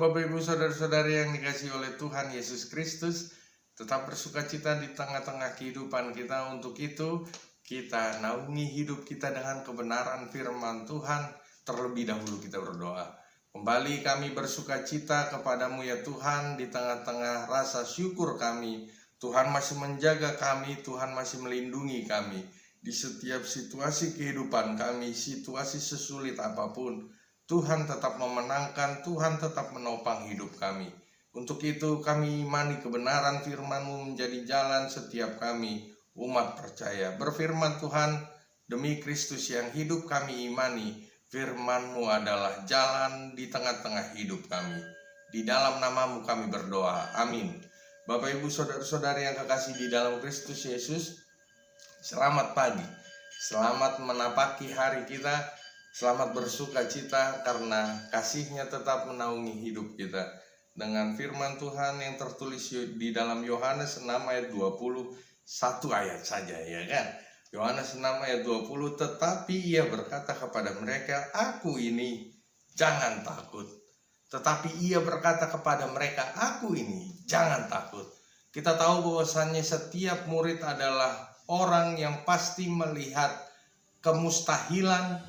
Bapak Ibu Saudara-saudari yang dikasihi oleh Tuhan Yesus Kristus, tetap bersukacita di tengah-tengah kehidupan kita. Untuk itu kita naungi hidup kita dengan kebenaran firman Tuhan. Terlebih dahulu kita berdoa. Kembali kami bersukacita kepadamu ya Tuhan, di tengah-tengah rasa syukur kami. Tuhan masih menjaga kami, Tuhan masih melindungi kami di setiap situasi kehidupan kami, situasi sesulit apapun. Tuhan tetap memenangkan, Tuhan tetap menopang hidup kami. Untuk itu kami imani kebenaran firman-Mu menjadi jalan setiap kami, umat percaya. Berfirman Tuhan, demi Kristus yang hidup kami imani, firman-Mu adalah jalan di tengah-tengah hidup kami. Di dalam nama-Mu kami berdoa, amin. Bapak Ibu Saudara-saudari yang kekasih di dalam Kristus Yesus, selamat pagi, selamat menapaki hari kita. Selamat bersuka cita karena kasih-Nya tetap menaungi hidup kita. Dengan firman Tuhan yang tertulis di dalam Yohanes 6 ayat 21 ayat saja, ya kan? Yohanes 6 ayat 20, tetapi ia berkata kepada mereka, aku ini, jangan takut. Tetapi ia berkata kepada mereka, aku ini, jangan takut. Kita tahu bahwasannya setiap murid adalah orang yang pasti melihat kemustahilan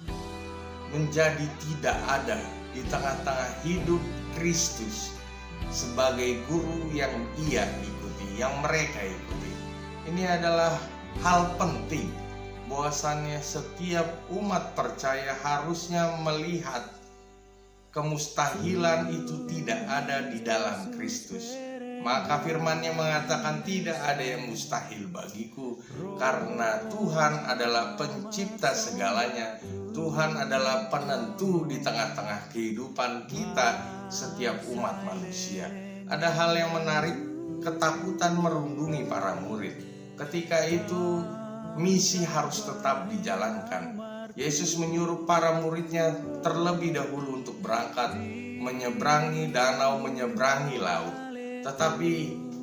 menjadi tidak ada di tengah-tengah hidup Kristus sebagai guru yang ia ikuti, yang mereka ikuti. Ini adalah hal penting bahwasannya setiap umat percaya harusnya melihat kemustahilan itu tidak ada di dalam Kristus. Maka firman-Nya mengatakan tidak ada yang mustahil bagiku, karena Tuhan adalah pencipta segalanya. Tuhan adalah penentu di tengah-tengah kehidupan kita setiap umat manusia. Ada hal yang menarik, ketakutan merundungi para murid. Ketika itu misi harus tetap dijalankan. Yesus menyuruh para muridnya terlebih dahulu untuk berangkat, menyeberangi danau, menyeberangi laut. Tetapi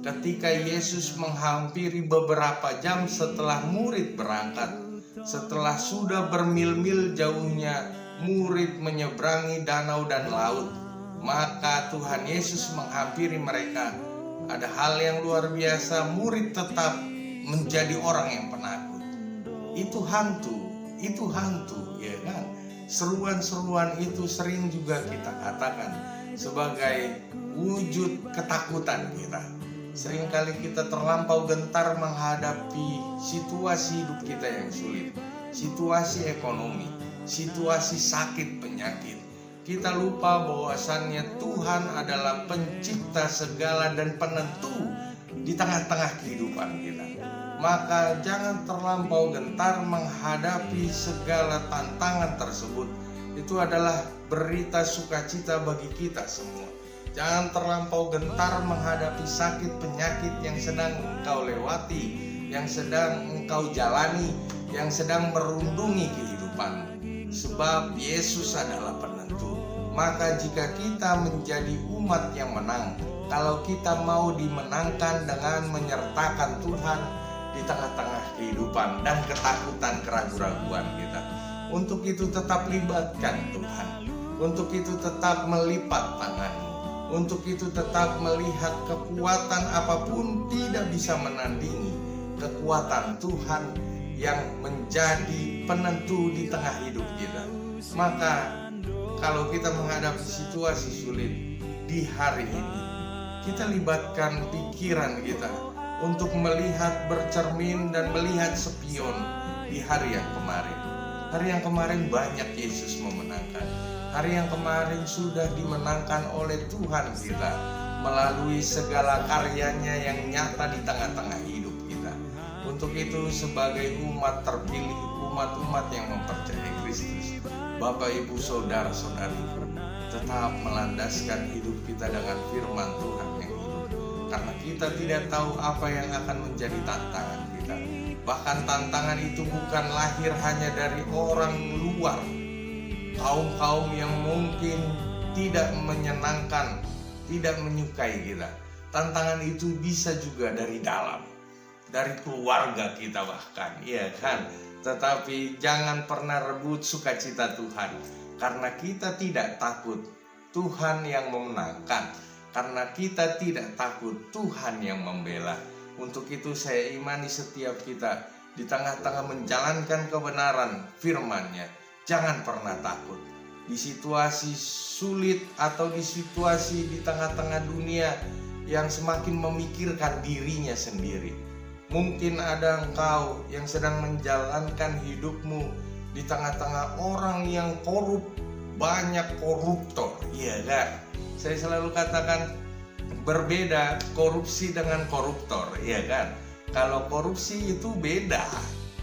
ketika Yesus menghampiri beberapa jam setelah murid berangkat, setelah sudah bermil-mil jauhnya murid menyeberangi danau dan laut, maka Tuhan Yesus menghampiri mereka. Ada hal yang luar biasa, murid tetap menjadi orang yang penakut. Itu hantu, ya kan? Seruan-seruan itu sering juga kita katakan sebagai wujud ketakutan kita. Seringkali kita terlampau gentar menghadapi situasi hidup kita yang sulit, situasi ekonomi, situasi sakit penyakit. Kita lupa bahwasannya Tuhan adalah pencipta segala dan penentu di tengah-tengah kehidupan kita. Maka jangan terlampau gentar menghadapi segala tantangan tersebut. Itu adalah berita sukacita bagi kita semua. Jangan terlampau gentar menghadapi sakit penyakit yang sedang engkau lewati, yang sedang engkau jalani, yang sedang merundungi kehidupanmu. Sebab Yesus adalah penentu. Maka jika kita menjadi umat yang menang, kalau kita mau dimenangkan dengan menyertakan Tuhan di tengah-tengah kehidupan dan ketakutan, keraguan-raguan kita, untuk itu tetap libatkan Tuhan. Untuk itu tetap melipat tanganmu. Untuk itu tetap melihat kekuatan apapun tidak bisa menandingi kekuatan Tuhan yang menjadi penentu di tengah hidup kita. Maka kalau kita menghadapi situasi sulit di hari ini, kita libatkan pikiran kita untuk melihat, bercermin dan melihat spion di hari yang kemarin. Hari yang kemarin banyak Yesus memenangkan. Hari yang kemarin sudah dimenangkan oleh Tuhan kita melalui segala karyanya yang nyata di tengah-tengah hidup kita. Untuk itu sebagai umat terpilih, umat-umat yang mempercayai Kristus, Bapak Ibu Saudara-saudari, tetap melandaskan hidup kita dengan firman Tuhan yang hidup. Karena kita tidak tahu apa yang akan menjadi tantangan kita. Bahkan tantangan itu bukan lahir hanya dari orang luar, kaum-kaum yang mungkin tidak menyenangkan, tidak menyukai kita. Tantangan itu bisa juga dari dalam, dari keluarga kita bahkan, ya kan? Tetapi jangan pernah rebut sukacita Tuhan, karena kita tidak takut Tuhan yang memenangkan. Karena kita tidak takut, Tuhan yang membela. Untuk itu saya imani setiap kita di tengah-tengah menjalankan kebenaran firman-Nya, jangan pernah takut. Di situasi sulit atau di situasi di tengah-tengah dunia yang semakin memikirkan dirinya sendiri. Mungkin ada engkau yang sedang menjalankan hidupmu di tengah-tengah orang yang korup, banyak koruptor, iya kan? Saya selalu katakan berbeda korupsi dengan koruptor, iya kan? Kalau korupsi itu beda.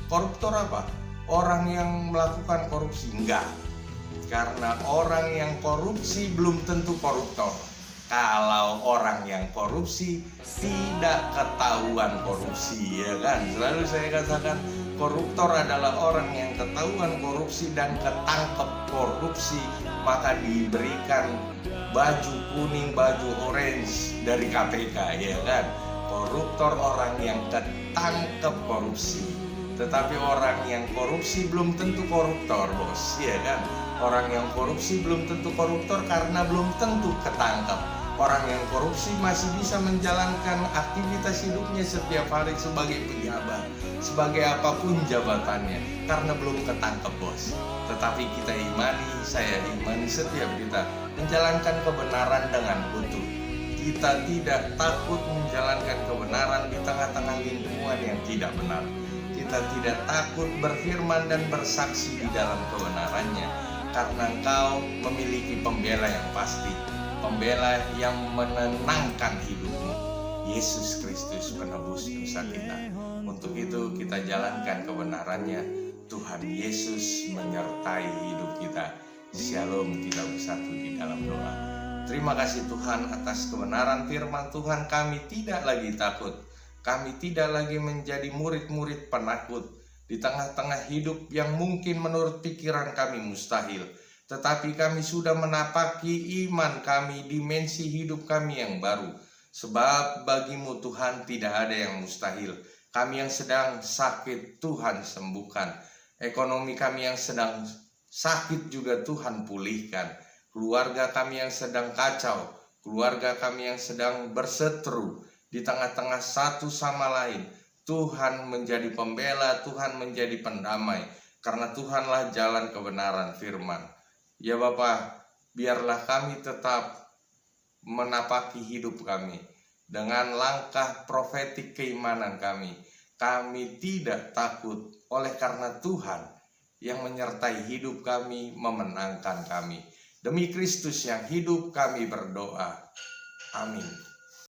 Koruptor apa? Orang yang melakukan korupsi, enggak. Karena orang yang korupsi belum tentu koruptor. Kalau orang yang korupsi tidak ketahuan korupsi, ya kan? Selalu saya katakan koruptor adalah orang yang ketahuan korupsi dan ketangkep korupsi, maka diberikan baju kuning, baju orange dari KPK, ya kan? Koruptor orang yang ketangkep korupsi. Tetapi orang yang korupsi belum tentu koruptor, bos, ya kan? Orang yang korupsi belum tentu koruptor karena belum tentu ketangkep. Orang yang korupsi masih bisa menjalankan aktivitas hidupnya setiap hari sebagai pejabat, sebagai apapun jabatannya, karena belum ketangkep, bos. Tetapi kita imani, saya imani setiap kita menjalankan kebenaran dengan utuh. Kita tidak takut menjalankan kebenaran di tengah-tengah lingkungan yang tidak benar. Kita tidak takut berfirman dan bersaksi di dalam kebenarannya, karena engkau memiliki pembela yang pasti, pembela yang menenangkan hidupmu, Yesus Kristus penebus dosa kita. Untuk itu kita jalankan kebenarannya. Tuhan Yesus menyertai hidup kita. Shalom, kita bersatu di dalam doa. Terima kasih Tuhan atas kebenaran firman Tuhan. Kami tidak lagi takut. Kami tidak lagi menjadi murid-murid penakut di tengah-tengah hidup yang mungkin menurut pikiran kami mustahil. Tetapi kami sudah menapaki iman kami, dimensi hidup kami yang baru. Sebab bagimu Tuhan tidak ada yang mustahil. Kami yang sedang sakit Tuhan sembuhkan. Ekonomi kami yang sedang sakit juga Tuhan pulihkan. Keluarga kami yang sedang kacau, keluarga kami yang sedang berseteru di tengah-tengah satu sama lain, Tuhan menjadi pembela, Tuhan menjadi pendamai. Karena Tuhanlah jalan kebenaran firman. Ya Bapa, biarlah kami tetap menapaki hidup kami dengan langkah profetik keimanan kami. Kami tidak takut oleh karena Tuhan yang menyertai hidup kami, memenangkan kami. Demi Kristus yang hidup kami berdoa. Amin.